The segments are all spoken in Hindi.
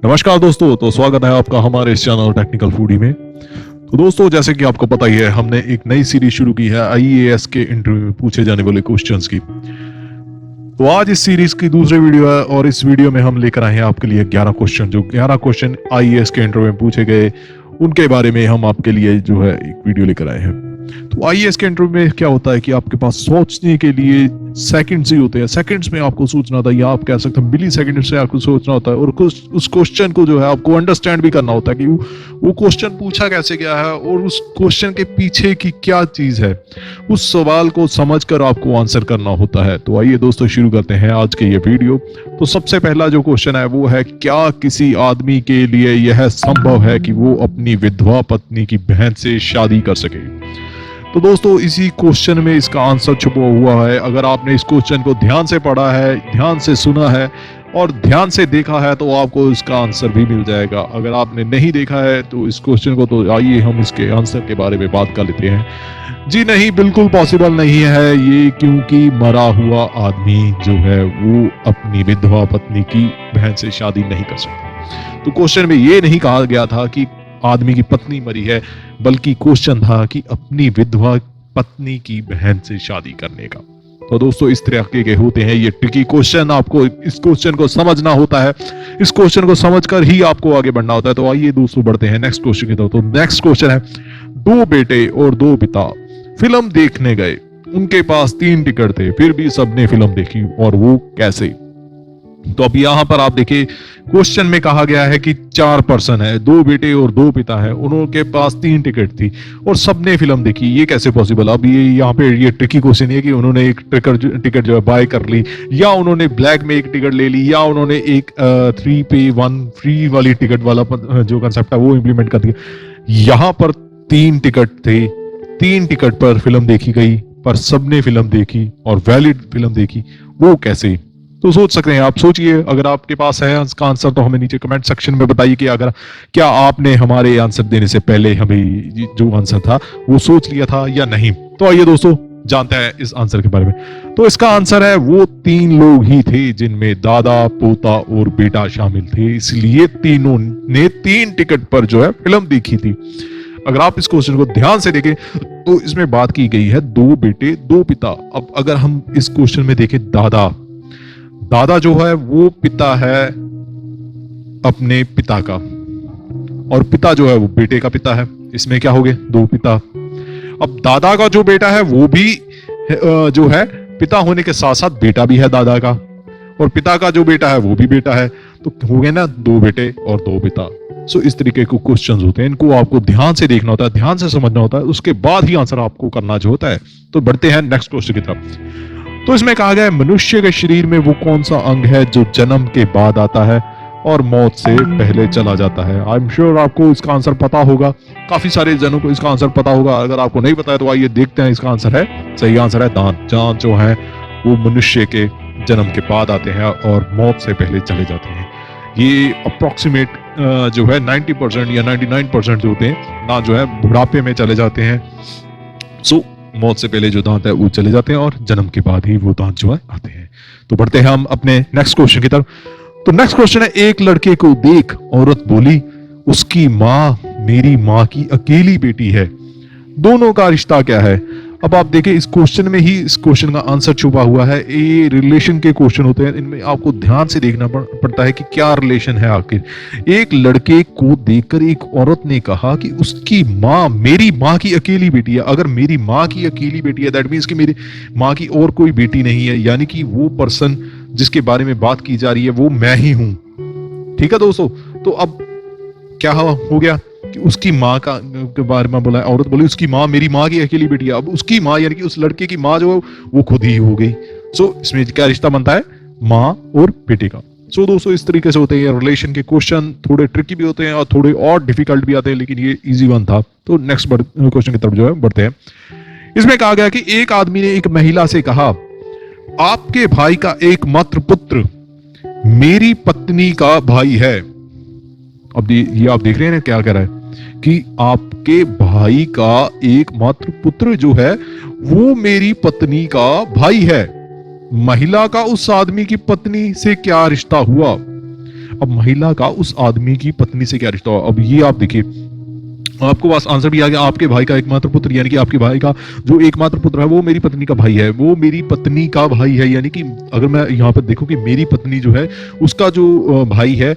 नमस्कार दोस्तों, तो स्वागत है आपका हमारे इस चैनल टेक्निकल फूडी में। तो दोस्तों, जैसे कि आपको पता ही है, हमने एक नई सीरीज शुरू की है आईएएस के इंटरव्यू में पूछे जाने वाले क्वेश्चंस की। तो आज इस सीरीज की दूसरी वीडियो है और इस वीडियो में हम लेकर आए हैं आपके लिए 11 क्वेश्चन। जो 11 क्वेश्चन आईएएस के इंटरव्यू में पूछे गए उनके बारे में हम आपके लिए जो है एक वीडियो लेकर आए हैं। तो आईएएस के इंटरव्यू में क्या होता है कि आपके पास सोचने के लिए सेकंड्स ही होते हैं। सेकंड्स में आपको सोचना होता है, या आप कह सकते हैं मिली सेकंड से आपको सोचना होता है, और उस क्वेश्चन को जो है आपको अंडरस्टैंड भी करना होता है कि वो क्वेश्चन पूछा कैसे गया है और उस क्वेश्चन के पीछे की क्या चीज है। उस सवाल को समझकर आपको आंसर करना होता है। तो आइए दोस्तों, शुरू करते हैं आज के ये वीडियो। तो सबसे पहला जो क्वेश्चन है वो है, क्या किसी आदमी के लिए यह संभव है कि वो अपनी विधवा पत्नी की बहन से शादी कर सके? तो दोस्तों, इसी क्वेश्चन में इसका आंसर छुपा हुआ है। अगर आपने इस क्वेश्चन को ध्यान से पढ़ा है, ध्यान से सुना है और ध्यान से देखा है तो आपको इसका आंसर भी मिल जाएगा। अगर आपने नहीं देखा है तो इस क्वेश्चन को, तो आइए हम इसके आंसर के बारे में बात कर लेते हैं। जी नहीं, बिल्कुल पॉसिबल नहीं है ये, क्योंकि मरा हुआ आदमी जो है वो अपनी विधवा पत्नी की बहन से शादी नहीं कर सकता। तो क्वेश्चन में ये नहीं कहा गया था कि आदमी की पत्नी मरी है, बल्कि क्वेश्चन था कि अपनी विधवा पत्नी की बहन से शादी करने का। तो दोस्तों, इस तरह के होते हैं ये ट्रिकी क्वेश्चन। आपको इस क्वेश्चन को समझना होता है, इस क्वेश्चन को समझकर ही आपको आगे बढ़ना होता है। तो आइए दोस्तों, बढ़ते हैं नेक्स्ट क्वेश्चन की तरफ। तो नेक्स्ट क्वेश्चन है, दो बेटे और दो पिता फिल्म देखने गए। उनके पास 3 टिकट थे, फिर भी सबने फिल्म देखी, और वो कैसे? तो अब यहां पर आप देखिए, क्वेश्चन में कहा गया है कि 4 पर्सन है, 2 बेटे और 2 पिता है, उनके पास 3 टिकट थी और सबने फिल्म देखी। ये कैसे पॉसिबल? अब ये यहाँ पे ये ट्रिकी क्वेश्चन है कि उन्होंने एक टिकट जो है बाय कर ली, या उन्होंने ब्लैक में एक टिकट ले ली, या उन्होंने एक 3 पे 1 फ्री वाली टिकट वाला जो कंसेप्ट है वो इंप्लीमेंट कर दिया। यहाँ पर 3 टिकट थे, 3 टिकट पर फिल्म देखी गई, पर सबने फिल्म देखी और वैलिड फिल्म देखी। वो कैसे? तो सोच सकते हैं आप, सोचिए। अगर आपके पास है इसका आंसर तो हमें नीचे कमेंट सेक्शन में बताइए कि अगर क्या आपने हमारे आंसर देने से पहले हमें जो आंसर था वो सोच लिया था या नहीं। तो आइए दोस्तों, जानते हैं इस आंसर के बारे में। तो इसका आंसर है, वो 3 लोग ही थे जिनमें दादा, पोता और बेटा शामिल थे, इसलिए तीनों ने 3 टिकट पर जो है फिल्म देखी थी। अगर आप इस क्वेश्चन को ध्यान से देखें तो इसमें बात की गई है 2 बेटे 2 पिता। अब अगर हम इस क्वेश्चन में देखें, दादा जो है वो पिता है अपने पिता का, और पिता जो है वो बेटे का पिता है। इसमें क्या हो गए? 2 पिता। अब दादा का जो बेटा है वो भी जो है पिता होने के साथ साथ बेटा भी है दादा का, और पिता का जो बेटा है वो भी बेटा है। तो हो गए ना 2 बेटे और 2 पिता। सो इस तरीके के क्वेश्चंस होते हैं, इनको आपको ध्यान से देखना होता है, ध्यान से समझना होता है, उसके बाद ही आंसर आपको करना जो होता है। तो बढ़ते हैं नेक्स्ट क्वेश्चन की तरफ। तो इसमें कहा गया है, मनुष्य के शरीर में वो कौन सा अंग है जो जन्म के बाद आता है और मौत से पहले चला जाता है? आई एम श्योर आपको इसका आंसर पता होगा, काफी सारे जनों को इसका आंसर पता होगा। अगर आपको नहीं पता है तो आइए देखते हैं। इसका आंसर है, सही आंसर है दांत। दांत जो है वो मनुष्य के जन्म के बाद आते हैं और मौत से पहले चले जाते हैं। ये अप्रोक्सीमेट जो है 90% या 99% जो होते हैं दांत जो है बुढ़ापे में चले जाते हैं। सो मौत से पहले जो दांत है वो चले जाते हैं और जन्म के बाद ही वो दांत जो है आते हैं। तो बढ़ते हैं हम अपने नेक्स्ट क्वेश्चन की तरफ। तो नेक्स्ट क्वेश्चन है, एक लड़के को देख औरत बोली, उसकी माँ मेरी माँ की अकेली बेटी है, दोनों का रिश्ता क्या है? अब आप देखें, इस क्वेश्चन में ही इस क्वेश्चन का आंसर छुपा हुआ है। ये रिलेशन के क्वेश्चन होते हैं, इनमें आपको ध्यान से देखना पड़ता है कि क्या रिलेशन है आखिर। एक लड़के को देखकर एक औरत ने कहा कि उसकी माँ मेरी माँ की अकेली बेटी है। अगर मेरी माँ की अकेली बेटी है, दैट मीन्स कि मेरी माँ की और कोई बेटी नहीं है, यानी कि वो पर्सन जिसके बारे में बात की जा रही है वो मैं ही हूं। ठीक है दोस्तों, तो अब क्या हो गया कि उसकी माँ के बारे में बोला, औरत बोली उसकी माँ मेरी माँ की अकेली बेटी है। अब उसकी माँ यानी कि उस लड़के की माँ जो है वो खुद ही हो गई। सो इसमें क्या रिश्ता बनता है? माँ और बेटे का। सो दोस्तों, इस तरीके से होते हैं रिलेशन के क्वेश्चन। थोड़े ट्रिकी भी होते हैं और थोड़े और डिफिकल्ट भी आते हैं, लेकिन ये इजी वन था। तो नेक्स्ट क्वेश्चन की तरफ जो है बढ़ते हैं। इसमें कहा गया कि एक आदमी ने एक महिला से कहा, आपके भाई का एकमात्र पुत्र मेरी पत्नी का भाई है। अब ये आप देख रहे हैं ना क्या कह रहा है कि आपके भाई का एकमात्र पुत्र जो है वो मेरी पत्नी का भाई है। महिला का उस आदमी की पत्नी से क्या रिश्ता हुआ? अब महिला का उस आदमी की पत्नी से क्या रिश्ता हो? अब ये आप देखिए, आपको पास आंसर भी आ गया। आपके भाई का एकमात्र पुत्र, यानी कि आपके भाई का जो एकमात्र पुत्र है वो मेरी पत्नी का भाई है, वो मेरी पत्नी का भाई है। यानी कि अगर मैं यहाँ पर देखूं कि मेरी पत्नी जो है उसका जो भाई है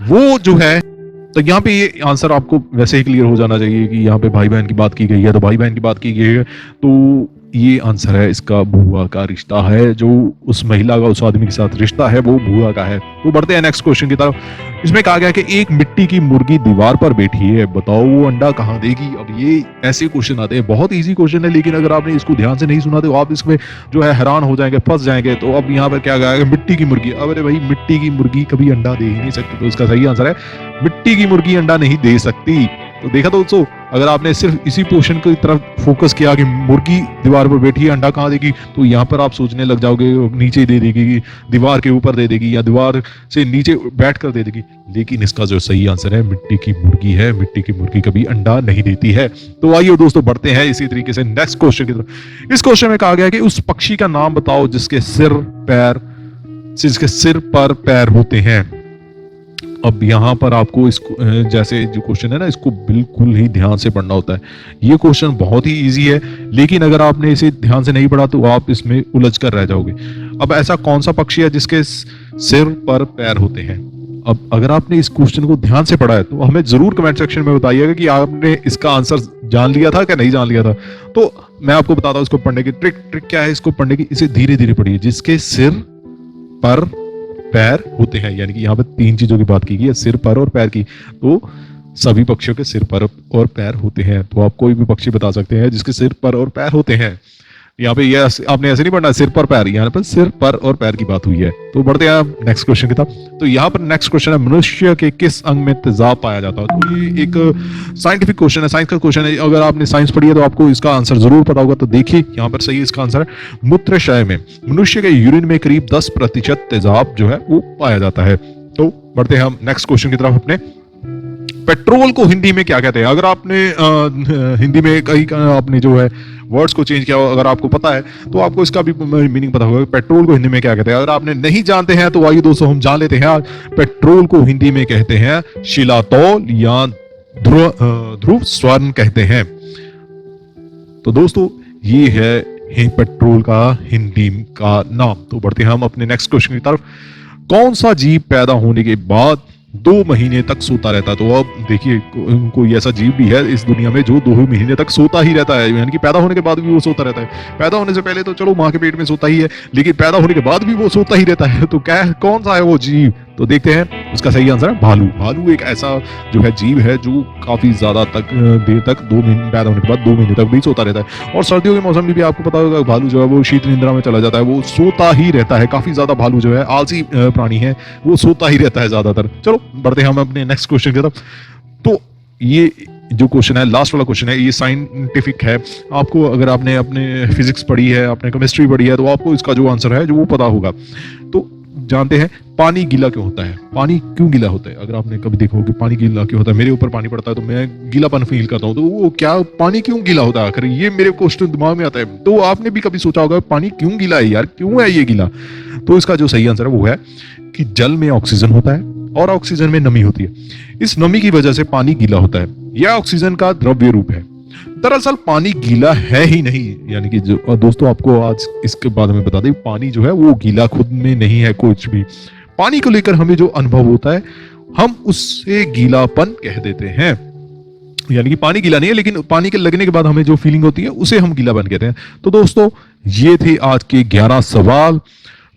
वो जो है, तो यहाँ पे ये आंसर आपको वैसे ही क्लियर हो जाना चाहिए कि यहाँ पे भाई बहन की बात की गई है, तो भाई बहन की बात की गई है, तो ये आंसर है इसका, बुआ का रिश्ता है। जो उस महिला का उस आदमी के साथ रिश्ता है वो बुआ का है। तो बढ़ते हैं नेक्स्ट क्वेश्चन की तरफ। इसमें कहा गया कि एक मिट्टी की मुर्गी दीवार पर बैठी है, बताओ वो अंडा कहाँ देगी? अब ये ऐसे क्वेश्चन आते हैं, बहुत इजी क्वेश्चन है, लेकिन अगर आपने इसको ध्यान से नहीं सुना तो आप इसमें जो है हैरान हो जाएंगे, फंस जाएंगे। तो अब यहाँ पर क्या कहा गया, मिट्टी की मुर्गी। अब अरे भाई, मिट्टी की मुर्गी कभी अंडा दे ही नहीं सकती, तो इसका सही आंसर है मिट्टी की मुर्गी अंडा नहीं दे सकती। तो देखा दोस्तों, अगर आपने सिर्फ इसी पोर्शन की तरफ फोकस किया कि मुर्गी दीवार पर बैठी है अंडा कहाँ देगी, तो यहाँ पर आप सोचने लग जाओगे नीचे दे देगी, दीवार के ऊपर दे देगी, या दीवार से नीचे बैठ कर दे देगी। लेकिन इसका जो सही आंसर है मिट्टी की मुर्गी है। मिट्टी की मुर्गी कभी अंडा नहीं देती है। तो आइए दोस्तों बढ़ते हैं इसी तरीके से नेक्स्ट क्वेश्चन की तरफ। इस क्वेश्चन में कहा गया कि उस पक्षी का नाम बताओ जिसके सिर पर पैर होते हैं। अब यहाँ पर आपको इसको जैसे जो क्वेश्चन है ना, इसको बिल्कुल ही ध्यान से पढ़ना होता है। ये क्वेश्चन बहुत ही इजी है, लेकिन अगर आपने इसे ध्यान से नहीं पढ़ा तो आप इसमें उलझ कर रह जाओगे। अब ऐसा कौन सा पक्षी है जिसके सिर पर पैर होते हैं? अब अगर आपने इस क्वेश्चन को ध्यान से पढ़ा है तो हमें जरूर कमेंट सेक्शन में बताइएगा कि आपने इसका आंसर जान लिया था क्या नहीं जान लिया था। तो मैं आपको बताता हूँ इसको पढ़ने की ट्रिक क्या है इसको पढ़ने की। इसे धीरे धीरे पढ़िए। जिसके सिर पर पैर होते हैं, यानी कि यहाँ पर तीन चीजों की बात की गई है, सिर, पर और पैर की। तो सभी पक्षियों के सिर पर और पैर होते हैं। तो आप कोई भी पक्षी बता सकते हैं जिसके सिर पर और पैर होते हैं। यहाँ पे ये आपने ऐसे नहीं पढ़ना सिर पर पैर, यहाँ पर सिर पर और पैर की बात हुई है। तो बढ़ते हैं नेक्स्ट क्वेश्चन की तरफ। तो यहाँ पर नेक्स्ट क्वेश्चन है, मनुष्य के किस अंग में तेजाब पाया जाता है? तो ये एक साइंटिफिक क्वेश्चन है, साइंस का क्वेश्चन है। अगर आपने साइंस पढ़ी है तो आपको इसका आंसर जरूर पता होगा। तो देखिए यहाँ पर सही इसका आंसर है मूत्राशय में। मनुष्य के यूरिन में करीब 10% तेजाब जो है वो पाया जाता है। तो बढ़ते हैं हम नेक्स्ट क्वेश्चन की तरफ अपने। पेट्रोल को हिंदी में क्या कहते हैं? अगर आपने हिंदी में कहीं आपने जो है वर्ड्स को चेंज किया, अगर आपको पता है तो आपको इसका भी मीनिंग पता होगा। पेट्रोल को हिंदी में क्या कहते हैं? अगर आपने नहीं जानते हैं तो आइए दोस्तों हम जान लेते हैं। पेट्रोल को हिंदी में कहते हैं शिलातौल या ध्रुव स्वर्ण कहते हैं। तो दोस्तों ये है पेट्रोल का हिंदी का नाम। तो बढ़ते हैं हम अपने नेक्स्ट क्वेश्चन की तरफ। कौन सा जीव पैदा होने के बाद 2 महीने तक सोता रहता है? तो अब देखिए कोई ऐसा जीव भी है इस दुनिया में जो 2 महीने तक सोता ही रहता है, यानी कि पैदा होने के बाद भी वो सोता रहता है। पैदा होने से पहले तो चलो माँ के पेट में सोता ही है, लेकिन पैदा होने के बाद भी वो सोता ही रहता है। तो क्या कौन सा है वो जीव? तो देखते हैं उसका सही आंसर है भालू। भालू एक ऐसा जो है जीव है जो काफी ज्यादा देर तक 2 महीने पैदा होने के बाद 2 महीने तक भी सोता रहता है। और सर्दियों के मौसम में भी आपको पता होगा भालू जो है वो शीत निद्रा में चला जाता है, वो सोता ही रहता है। काफी ज्यादा भालू जो है आलसी प्राणी है, वो सोता ही रहता है ज्यादातर। चलो बढ़ते हैं हम अपने नेक्स्ट क्वेश्चन की तरफ। तो ये जो क्वेश्चन है लास्ट वाला क्वेश्चन है, ये साइंटिफिक है। आपको अगर आपने अपने फिजिक्स पढ़ी है, आपने केमिस्ट्री पढ़ी है, तो आपको इसका जो आंसर है जो वो पता होगा। तो जानते हैं पानी गीला क्यों होता है? पानी क्यों गीला होता है? अगर आपने कभी देखो कि पानी गीला क्यों होता है, मेरे ऊपर पानी पड़ता है तो मैं गीलापन फील करता हूँ, तो वो क्या पानी क्यों गीला होता है आखिर? ये मेरे क्वेश्चन दिमाग में आता है। तो आपने भी कभी सोचा होगा पानी क्यों गीला है यार, क्यों है ये गीला? तो इसका जो सही आंसर है वो है कि जल में ऑक्सीजन होता है और ऑक्सीजन में नमी होती है। इस नमी की वजह से पानी गीला होता है। यह ऑक्सीजन का द्रव्य रूप है। दरअसल पानी गीला है ही नहीं, यानी कि जो दोस्तों आपको आज इसके बारे में बता दें, पानी जो है वो गीला खुद में नहीं है कुछ भी। पानी को लेकर हमें जो अनुभव होता है हम उससे गीलापन कह देते हैं। यानी कि पानी गीला नहीं है, लेकिन पानी के लगने के बाद हमें जो फीलिंग होती है उसे हम गीलापन कहते हैं। तो दोस्तों ये थे आज के 11 सवाल।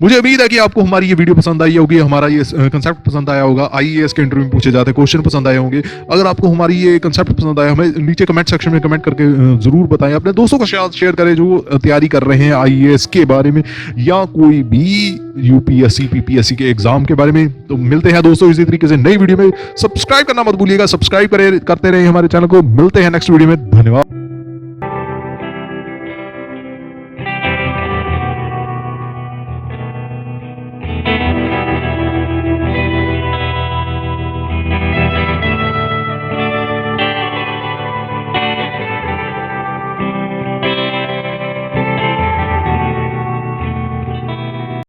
मुझे उम्मीद है कि आपको हमारी ये वीडियो पसंद आई होगी, हमारा ये कंसेप्ट पसंद आया होगा। आईएएस के इंटरव्यू में पूछे जाते क्वेश्चन पसंद आए होंगे। अगर आपको हमारी ये कंसेप्ट पसंद आया, हमें नीचे कमेंट सेक्शन में कमेंट करके जरूर बताएं। अपने दोस्तों के साथ शेयर करें जो तैयारी कर रहे हैं आईएएस के बारे में या कोई भी यूपीएससी पीपीएससी के एग्जाम के बारे में। तो मिलते हैं दोस्तों इसी तरीके से नई वीडियो में। सब्सक्राइब करना मत भूलिएगा, सब्सक्राइब करते रहे हमारे चैनल को। मिलते हैं नेक्स्ट वीडियो में। धन्यवाद।